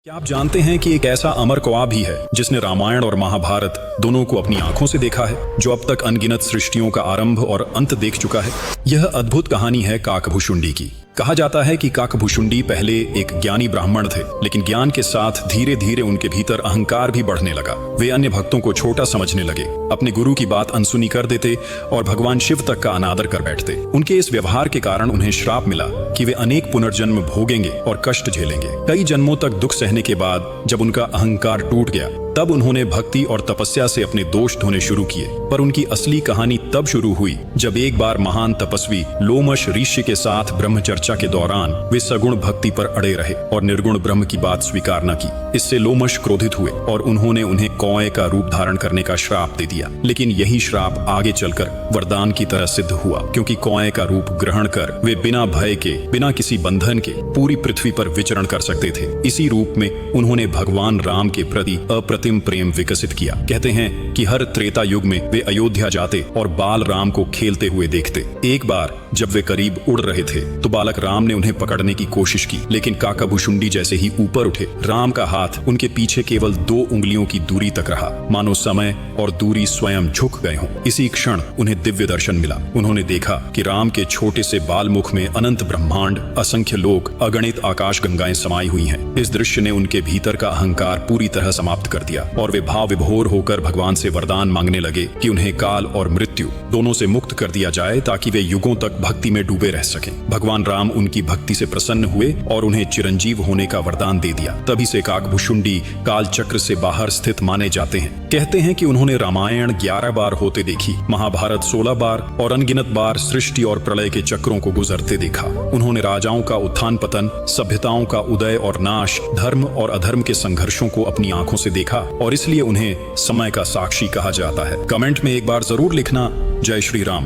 क्या आप जानते हैं कि एक ऐसा अमर ख्वाब भी है जिसने रामायण और महाभारत दोनों को अपनी आंखों से देखा है, जो अब तक अनगिनत सृष्टियों का आरंभ और अंत देख चुका है। यह अद्भुत कहानी है काकभुशुंडी की। कहा जाता है कि काकभुशुंडी पहले एक ज्ञानी ब्राह्मण थे, लेकिन ज्ञान के साथ धीरे धीरे उनके भीतर अहंकार भी बढ़ने लगा। वे अन्य भक्तों को छोटा समझने लगे, अपने गुरु की बात अनसुनी कर देते और भगवान शिव तक का अनादर कर बैठते। उनके इस व्यवहार के कारण उन्हें श्राप मिला कि वे अनेक पुनर्जन्म भोगेंगे और कष्ट झेलेंगे। कई जन्मों तक दुख सहने के बाद जब उनका अहंकार टूट गया, तब उन्होंने भक्ति और तपस्या से अपने दोष धोने शुरू किए। पर उनकी असली कहानी तब शुरू हुई जब एक बार महान तपस्वी लोमश ऋषि के साथ ब्रह्मचर्चा के दौरान वे सगुण भक्ति पर अड़े रहे और निर्गुण ब्रह्म की बात स्वीकार न की। इससे लोमश क्रोधित हुए और उन्होंने उन्हें कौए का रूप धारण करने का श्राप दे दिया। लेकिन यही श्राप आगे चलकर वरदान की तरह सिद्ध हुआ, क्योंकि कौए का रूप ग्रहण कर वे बिना भय के, बिना किसी बंधन के पूरी पृथ्वी पर विचरण कर सकते थे। इसी रूप में उन्होंने भगवान राम के प्रति अप्रतिम प्रेम विकसित किया। कहते हैं कि हर त्रेता युग में वे अयोध्या जाते और बाल राम को खेलते हुए देखते। एक बार जब वे करीब उड़ रहे थे तो बालक राम ने उन्हें पकड़ने की कोशिश की, लेकिन काकभुशुंडी जैसे ही ऊपर उठे, राम का हाथ उनके पीछे केवल 2 उंगलियों की दूरी तक रहा, मानो समय और दूरी स्वयं झुक गए हों। इसी क्षण उन्हें दिव्य दर्शन मिला। उन्होंने देखा कि राम के छोटे से बाल मुख में अनंत ब्रह्मांड, असंख्य लोक, अगणित आकाश गंगाएं समाई हुई हैं। इस दृश्य ने उनके भीतर का अहंकार पूरी तरह समाप्त कर दिया और वे भाव विभोर होकर भगवान से वरदान मांगने लगे कि उन्हें काल और मृत्यु दोनों से मुक्त कर दिया जाए, ताकि वे युगों तक भक्ति में डूबे रह सकें। भगवान राम उनकी भक्ति से प्रसन्न हुए और उन्हें चिरंजीव होने का वरदान दे दिया। तभी से काकभुशुंडी काल चक्र से बाहर स्थित माने जाते हैं। कहते हैं कि उन्होंने रामायण 11 बार होते देखी, महाभारत 16 बार और अनगिनत बार सृष्टि और प्रलय के चक्रों को गुजरते देखा। उन्होंने राजाओं का उत्थान पतन, सभ्यताओं का उदय और नाश, धर्म और अधर्म के संघर्षों को अपनी आंखों से देखा और इसलिए उन्हें समय का साक्षी कहा जाता है। कमेंट में एक बार जरूर लिखना, जय श्री राम।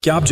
क्या आप